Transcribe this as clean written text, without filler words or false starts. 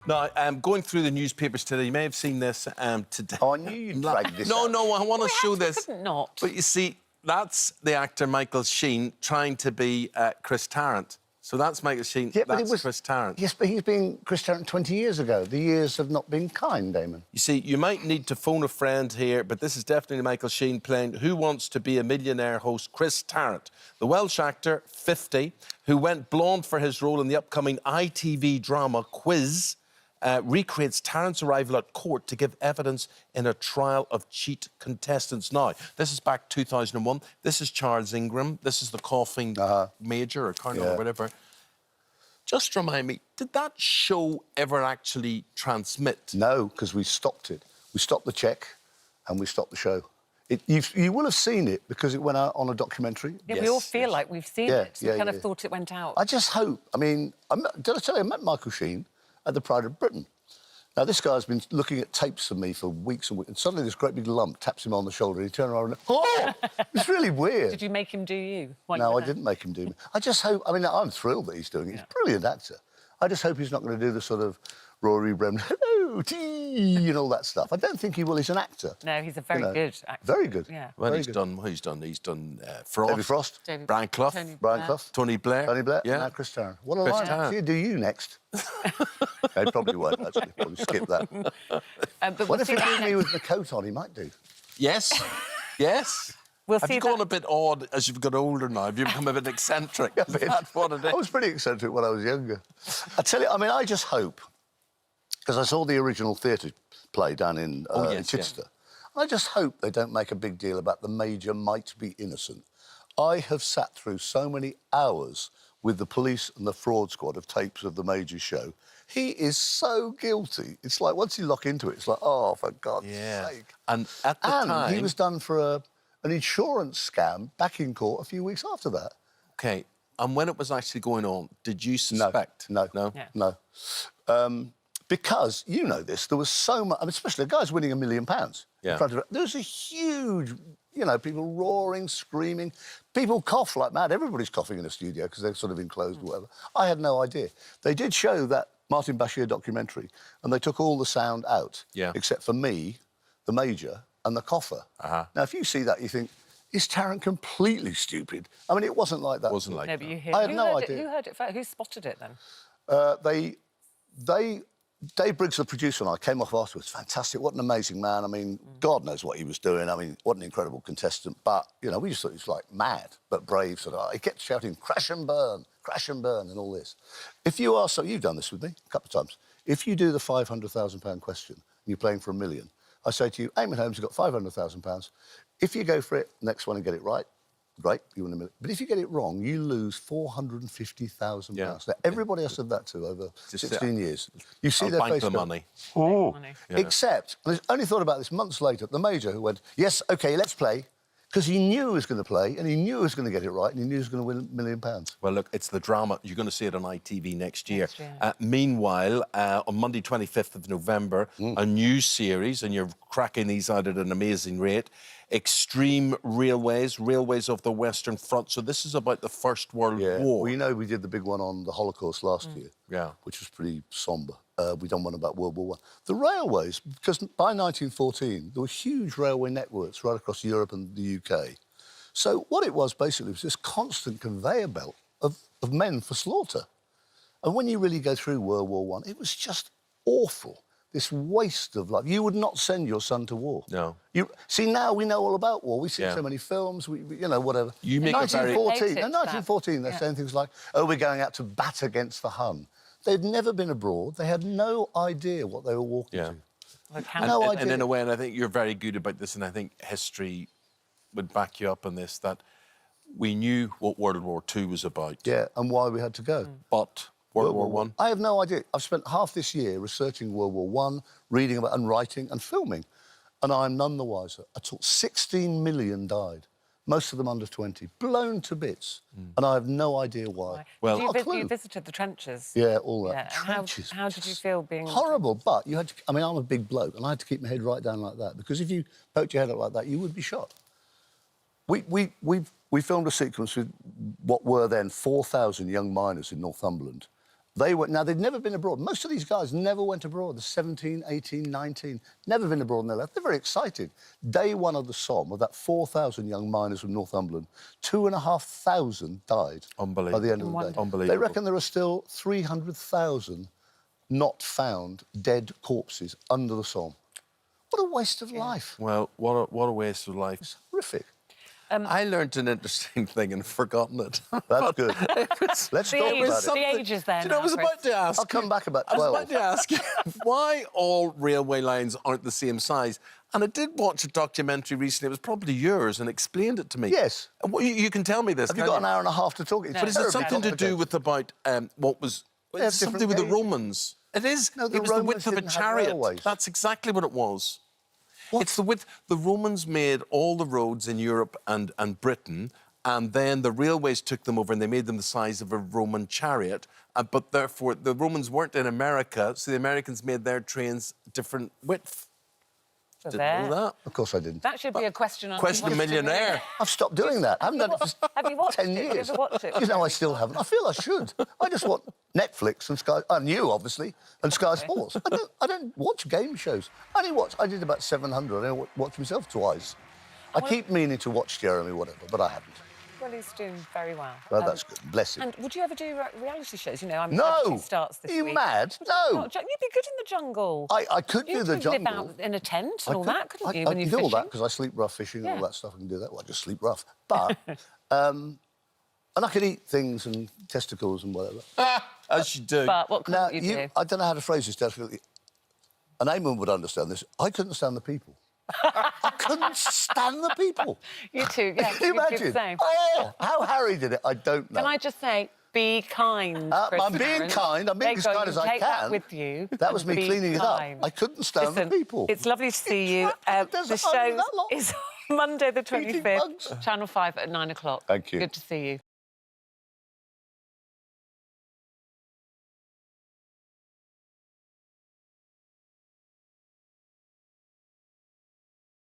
Now, going through the newspapers today, you may have seen this today. Oh, I knew you'd drag this out. No, I want to show this. Not. But you see, that's the actor Michael Sheen trying to be Chris Tarrant. So that's Michael Sheen, Yeah, but that's it was Chris Tarrant. Yes, but he's been Chris Tarrant 20 years ago. The years have not been kind, Damon. You see, you might need to phone a friend here, but this is definitely Michael Sheen playing Who Wants to Be a Millionaire host Chris Tarrant, the Welsh actor, 50, who went blonde for his role in the upcoming ITV drama Quiz, recreates Tarrant's arrival at court to give evidence in a trial of cheat contestants. Now, this is back 2001. This is Charles Ingram. This is the coughing major or colonel or whatever. Just remind me, did that show ever actually transmit? No, because we stopped it. We stopped the check and we stopped the show. You will have seen it because it went out on a documentary. Yeah, we all feel like we've seen it. We kind of thought it went out. I just hope. I mean, did I tell you I met Michael Sheen at the Pride of Britain? Now, this guy's been looking at tapes of me for weeks and weeks, and suddenly this great big lump taps him on the shoulder and he turned around and... Oh! It's really weird. Did you make him do you? No, I didn't make him do me. I just hope... I mean, I'm thrilled that he's doing it. He's a brilliant actor. I just hope he's not going to do the sort of Rory Bremner, hello, tea, and all that stuff. I don't think he will. He's an actor. No, he's a very good actor. Very good. Yeah. Well, very he's good. done Frost. David Frost. Brian Clough. Tony Blair. Tony Blair. Yeah. Now Chris Tarrant. What a line. See, do you next? He probably won't, actually. Probably skip that. But what if he did me with the coat on? He might do. Yes. Yes. Have you gone a bit odd as you've got older now? Have you become a bit eccentric? Yeah, That's what it is. I was pretty eccentric when I was younger. I tell you, I mean, I just hope, because I saw the original theatre play down in Chichester, I just hope they don't make a big deal about the Major might be innocent. I have sat through so many hours with the police and the fraud squad of tapes of the Major show. He is so guilty. It's like, once you lock into it, it's like, oh, for God's sake. And at the time... he was done for an insurance scam back in court a few weeks after that. OK. And when it was actually going on, did you suspect? No. Because, you know this, there was so much... I mean, especially the guy's winning £1 million in front of it. There was a huge... You know, people roaring, screaming. People cough like mad. Everybody's coughing in a studio because they're sort of enclosed or whatever. I had no idea. They did show that Martin Bashir documentary and they took all the sound out, except for me, the Major, and the cougher. Now, if you see that, you think, is Tarrant completely stupid? I mean, it wasn't like that. It wasn't like that. But you hear... I had no idea. Who heard it first? Who spotted it, then? Dave Briggs, the producer, and I came off afterwards. Fantastic. What an amazing man. I mean, God knows what he was doing. I mean, what an incredible contestant. But, you know, we just thought he was, like, mad, but brave. Sort of. He kept shouting, crash and burn, and all this. If you are... So you've done this with me a couple of times. If you do the £500,000 question and you're playing for £1 million, I say to you, Eamon Holmes, you've got £500,000. If you go for it, next one and get it right, great, you win £1 million. But if you get it wrong, you lose £450,000. Now, everybody I said that to over 16 years. You see their face the money. Oh. Except, and I only thought about this months later, the Major who went, yes, OK, let's play, because he knew he was going to play and he knew he was going to get it right and he knew he was going to win £1 million. Well, look, it's the drama. You're going to see it on ITV next year. Meanwhile, on Monday, 25th of November, a new series, and you're cracking these out at an amazing rate, Extreme Railways, Railways of the Western Front. So this is about the First World War. Well, you know, we did the big one on the Holocaust last year, which was pretty sombre. We done one about World War I. The railways, because by 1914, there were huge railway networks right across Europe and the UK. So what it was, basically, was this constant conveyor belt of men for slaughter. And when you really go through World War I, it was just awful. This waste of life. You would not send your son to war. No. See, now we know all about war. We see so many films, you know, whatever. You make 1914, they're saying things like, oh, we're going out to bat against the Hun. They'd never been abroad. They had no idea what they were walking to. No idea. And in a way, and I think you're very good about this, and I think history would back you up on this, that we knew what World War II was about. Yeah, and why we had to go. But World War One? I have no idea. I've spent half this year researching World War I, reading about and writing and filming, and I'm none the wiser at all. 16 million died. Most of them under 20, blown to bits. And I have no idea why. Well, you visited the trenches. Yeah, all that. Yeah. Trenches. How did you feel being... Horrible, but you had to... I mean, I'm a big bloke, and I had to keep my head right down like that, because if you poked your head up like that, you would be shot. We filmed a sequence with what were then 4,000 young miners in Northumberland, They went. Now, they'd never been abroad. Most of these guys never went abroad. They're 17, 18, 19, never been abroad in their life. They're very excited. Day one of the Somme, of that 4,000 young miners from Northumberland, 2,500 died by the end of the day. Unbelievable. They reckon there are still 300,000 not found dead corpses under the Somme. What a waste of life. Well, what a waste of life. It's horrific. I learned an interesting thing and forgotten it. That's good. Let's talk about it. The ages then. Do you know, I was about to ask. I'll come back about 12. I was about to ask you why all railway lines aren't the same size. And I did watch a documentary recently, it was probably yours, and explained it to me. Yes. You can tell me this. Have you got an hour and a half to talk? But is it something to do with about what was... It's something to do with the Romans. It is. No, it was the width of a didn't have chariot. railways. That's exactly what it was. What? It's the width. The Romans made all the roads in Europe and Britain, and then the railways took them over and they made them the size of a Roman chariot. But therefore, the Romans weren't in America, so the Americans made their trains different width. So Didn't there. know that. Of course I didn't. That should be a question on... Question of Millionaire. I've stopped doing that. I haven't done it for Have you watched 10 it? Have you years. ever watched it? You know, I still haven't. I feel I should. I just want Netflix and Sky... And you, obviously, and Sky Sports. I don't watch game shows. I did about 700. I only watched myself twice. I keep meaning to watch Jeremy, whatever, but I haven't. Well, he's doing very well. Well, that's good. Bless him. And would you ever do reality shows? You know, I'm No! starts this Are you week. mad? No! You'd be good in the jungle. I could do the You jungle. could live out in a tent and all that, couldn't you, I when can you're do all fishing? that because I sleep rough fishing and all Yeah. that stuff. I can do that. Well, I just sleep rough. But, and I could eat things and testicles and whatever. As you do. But what Now, couldn't you do? I don't know how to phrase this delicately. An Eamon would understand this. I couldn't stand the people. I couldn't stand the people. You too, yeah. Can you you'd do the imagine? same. Oh, how Harry did it, I don't know. Can I just say, be kind, Chris I'm being Tarrant. kind. I'm being as There you go, kind as you I take that can. with you. That was me Be cleaning kind. it up. I couldn't stand Listen, the people. It's lovely to see you. There's The only show that lot. is Monday the Eating 25th, bugs. Channel 5 at 9 o'clock. Thank you. Good to see you.